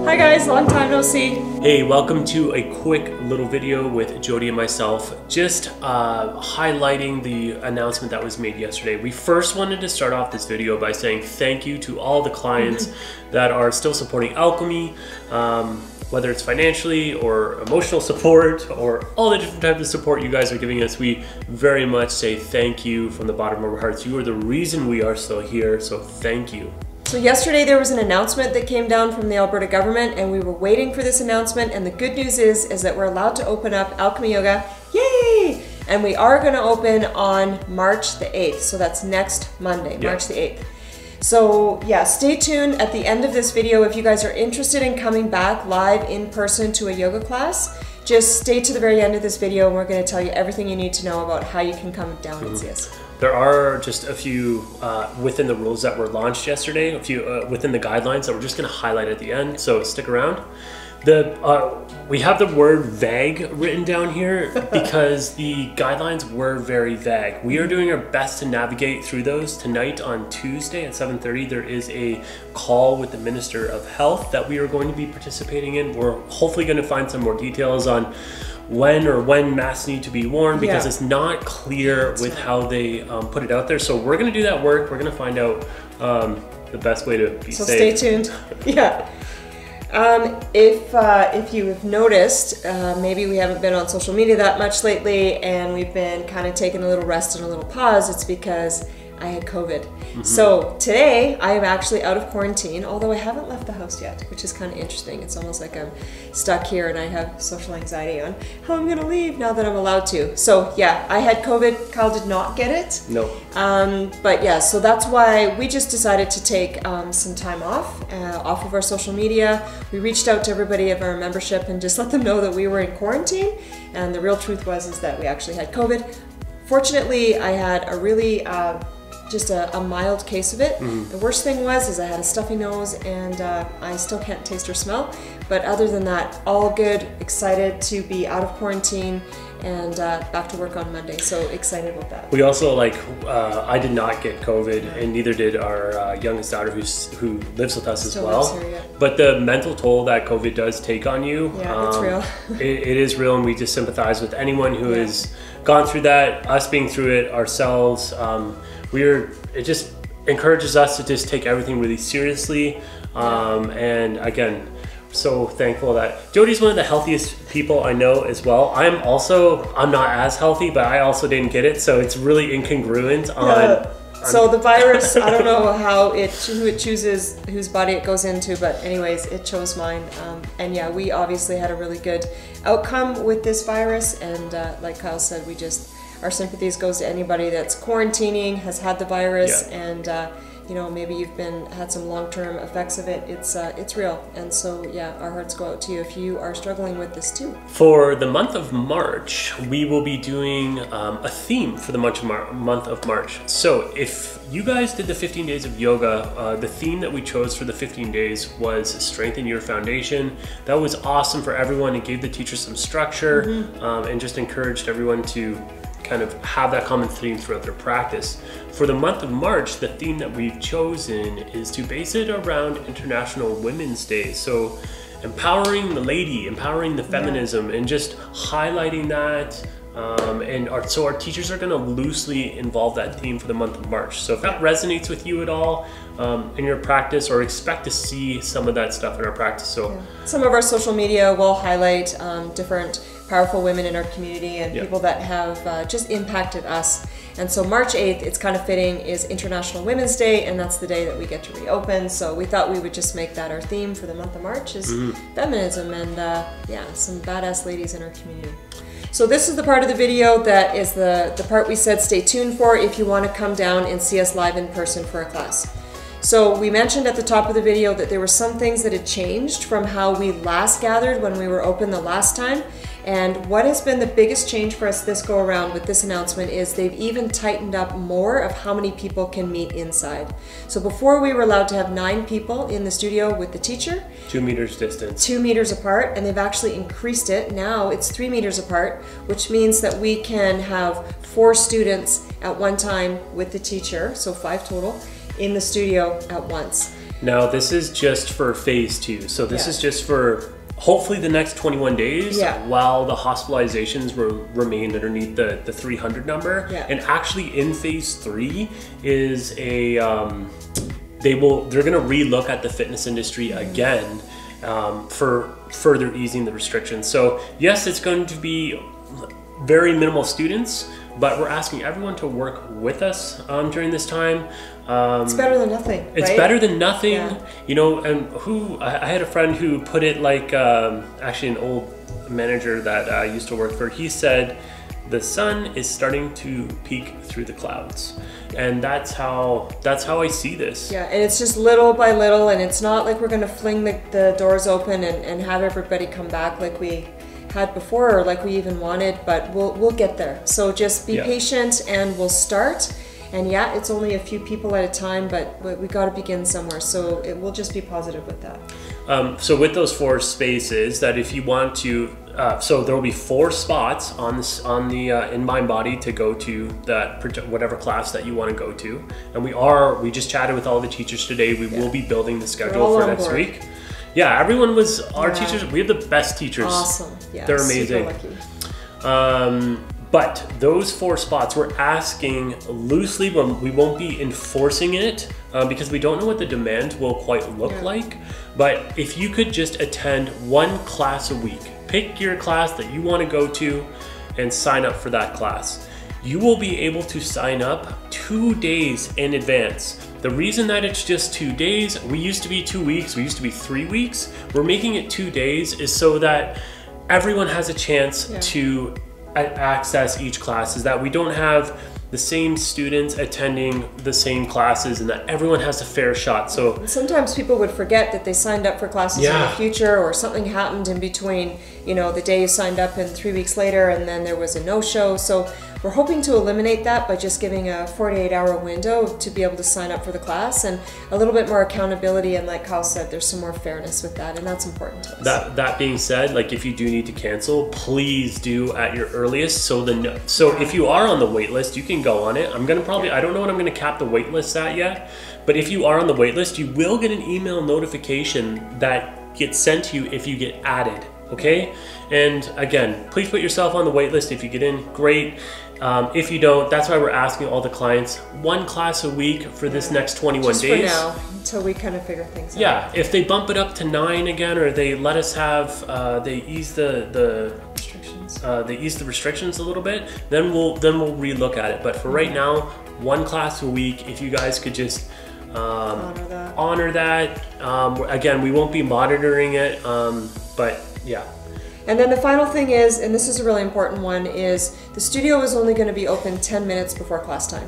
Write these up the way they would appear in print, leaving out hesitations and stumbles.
Hi guys, long time no see. Hey, welcome to a quick little video with Jody and myself, just highlighting the announcement that was made yesterday. We first wanted to start off this video by saying thank you to all the clients that are still supporting Alchemy, whether it's financially or emotional support or all the different types of support you guys are giving us. We very much say thank you from the bottom of our hearts. You are the reason we are still here, so thank you. So yesterday there was an announcement that came down from the Alberta government, and we were waiting for this announcement, and the good news is that we're allowed to open up Alchemy Yoga. Yay! And we are going to open on March the 8th, so that's next Monday, March the 8th. So yeah, stay tuned at the end of this video if you guys are interested in coming back live in person to a yoga class. Just stay to the very end of this video and we're going to tell you everything you need to know about how you can come down and see us. There are just a few within the rules that were launched yesterday, a few within the guidelines that we're just going to highlight at the end, so stick around. We have the word vague written down here because the guidelines were very vague. We are doing our best to navigate through those. Tonight on Tuesday at 7:30 there is a call with the Minister of Health that we are going to be participating in. We're hopefully going to find some more details on when masks need to be worn, because it's not clear with how they put it out there. So we're going to do that work. We're going to find out the best way to be safe. So stay tuned. If you have noticed, maybe we haven't been on social media that much lately and we've been kind of taking a little rest and a little pause. It's because I had COVID. So today I am actually out of quarantine, although I haven't left the house yet, which is kind of interesting. It's almost like I'm stuck here and I have social anxiety on how I'm gonna leave now that I'm allowed to. So yeah, I had COVID. Kyle did not get it. No. But yeah, so that's why we just decided to take some time off of our social media. We reached out to everybody of our membership and just let them know that we were in quarantine. And the real truth was that we actually had COVID. Fortunately, I had a really just a mild case of it. The worst thing was I had a stuffy nose and I still can't taste or smell. But other than that, all good, excited to be out of quarantine and back to work on Monday. So excited about that. We also, I did not get COVID and neither did our youngest daughter who lives with us as well. Here, yeah. But the mental toll that COVID does take on you, it's real. it is real, and we just sympathize with anyone who has gone through that, us being through it ourselves. It just encourages us to just take everything really seriously. And again, so thankful that Jody's one of the healthiest people I know as well. I'm not as healthy, but I also didn't get it. So it's really incongruent So the virus, I don't know who it chooses, whose body it goes into, but anyways, it chose mine. And yeah, we obviously had a really good outcome with this virus. And like Kyle said, our sympathies goes to anybody that's quarantining, has had the virus, and you know, maybe you've had some long-term effects of it. It's real, and so yeah, our hearts go out to you if you are struggling with this too. For the month of March, we will be doing a theme for the month of March. So if you guys did the 15 days of yoga, the theme that we chose for the 15 days was strengthen your foundation. That was awesome for everyone. It gave the teachers some structure and just encouraged everyone to kind of have that common theme throughout their practice. For the month of March, the theme that we've chosen is to base it around International Women's Day. So empowering the lady, empowering the feminism, and just highlighting that. So our teachers are going to loosely involve that theme for the month of March. So if that resonates with you at all in your practice, or expect to see some of that stuff in our practice. So some of our social media will highlight different powerful women in our community and people that have just impacted us. And so March 8th, it's kind of fitting, is International Women's Day, and that's the day that we get to reopen. So we thought we would just make that our theme for the month of March, is feminism and some badass ladies in our community. So this is the part of the video that is the part we said stay tuned for if you want to come down and see us live in person for a class. So we mentioned at the top of the video that there were some things that had changed from how we last gathered when we were open the last time. And what has been the biggest change for us this go around with this announcement is they've even tightened up more of how many people can meet inside. So before we were allowed to have 9 people in the studio with the teacher. 2 meters distance. 2 meters apart, and they've actually increased it. Now it's 3 meters apart, which means that we can have 4 students at one time with the teacher, so 5 total, in the studio at once. Now this is just for phase 2. So this is just for hopefully the next 21 days while the hospitalizations remain underneath the 300 number. And actually in phase 3 is a, they're gonna relook at the fitness industry again for further easing the restrictions. So yes, it's going to be very minimal students, but we're asking everyone to work with us during this time. It's better than nothing, right? It's better than nothing, you know. And I had a friend who put it like, actually an old manager that I used to work for, he said, the sun is starting to peek through the clouds. And that's how I see this. Yeah, and it's just little by little, and it's not like we're gonna fling the doors open and have everybody come back like we had before or like we even wanted, but we'll get there. So just be patient and we'll start. And yeah, it's only a few people at a time, but we got to begin somewhere. So it will just be positive with that. So with those 4 spaces, that if you want to, so there will be 4 spots on the in mind body to go to that whatever class that you want to go to. And we just chatted with all the teachers today. We will be building the schedule for next week. Yeah, everyone was our teachers. We have the best teachers. Awesome. Yeah, they're amazing. Super lucky. But those 4 spots, we're asking loosely, but we won't be enforcing it because we don't know what the demand will quite look like. But if you could just attend 1 class a week, pick your class that you want to go to and sign up for that class. You will be able to sign up 2 days in advance. The reason that it's just 2 days, we used to be 2 weeks, we used to be 3 weeks. We're making it 2 days is so that everyone has a chance to access each class, is that we don't have the same students attending the same classes and that everyone has a fair shot. So sometimes people would forget that they signed up for classes in the future, or something happened in between, you know, the day you signed up and 3 weeks later and then there was a no-show. So we're hoping to eliminate that by just giving a 48-hour window to be able to sign up for the class, and a little bit more accountability, and like Kyle said, there's some more fairness with that, and that's important to us. That being said, like if you do need to cancel, please do at your earliest. So if you are on the wait list, you can go on it. I'm gonna probably, I don't know what I'm gonna cap the wait list at yet, but if you are on the wait list, you will get an email notification that gets sent to you if you get added. Okay, and again, please put yourself on the wait list. If you get in, great. If you don't, that's why we're asking all the clients 1 class a week for this next 21 just days. For now, until we kind of figure things out. Yeah, if they bump it up to 9 again, or they let us have, they ease the restrictions. They ease the restrictions a little bit, then we'll relook at it. But for right now, 1 class a week. If you guys could just honor that. Again, we won't be monitoring it, but yeah. And then the final thing is, and this is a really important one, is the studio is only going to be open 10 minutes before class time.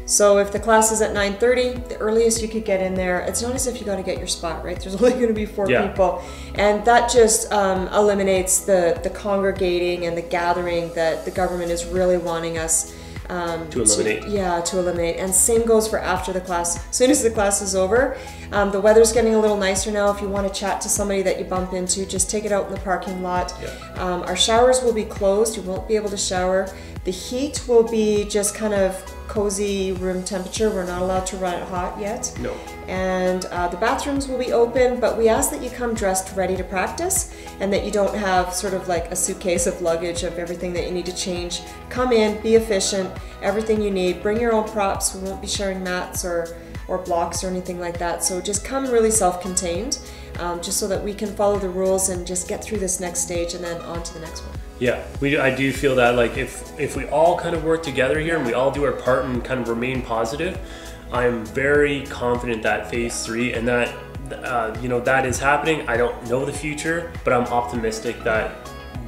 So if the class is at 9:30, the earliest you could get in there, it's not as if you got to get your spot, right? There's only going to be 4 people. And that just eliminates the congregating and the gathering that the government is really wanting us to eliminate. To eliminate. And same goes for after the class. As soon as the class is over, the weather's getting a little nicer now. If you want to chat to somebody that you bump into, just take it out in the parking lot. Our showers will be closed. You won't be able to shower. The heat will be just kind of cozy room temperature. We're not allowed to run it hot yet. No. And the bathrooms will be open, but we ask that you come dressed ready to practice, and that you don't have sort of like a suitcase of luggage of everything that you need to change. Come in, be efficient, everything you need. Bring your own props. We won't be sharing mats or blocks or anything like that. So just come really self-contained, just so that we can follow the rules and just get through this next stage and then on to the next one. Yeah, I do feel that like if we all kind of work together here and we all do our part and kind of remain positive, I'm very confident that phase 3 and that that is happening. I don't know the future, but I'm optimistic that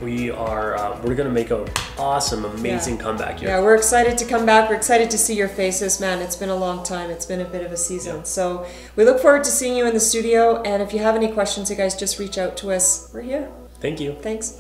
we're gonna make an awesome, amazing comeback here. Yeah, we're excited to come back. We're excited to see your faces, man. It's been a long time. It's been a bit of a season. So we look forward to seeing you in the studio. And if you have any questions, you guys just reach out to us. We're here. Thank you. Thanks.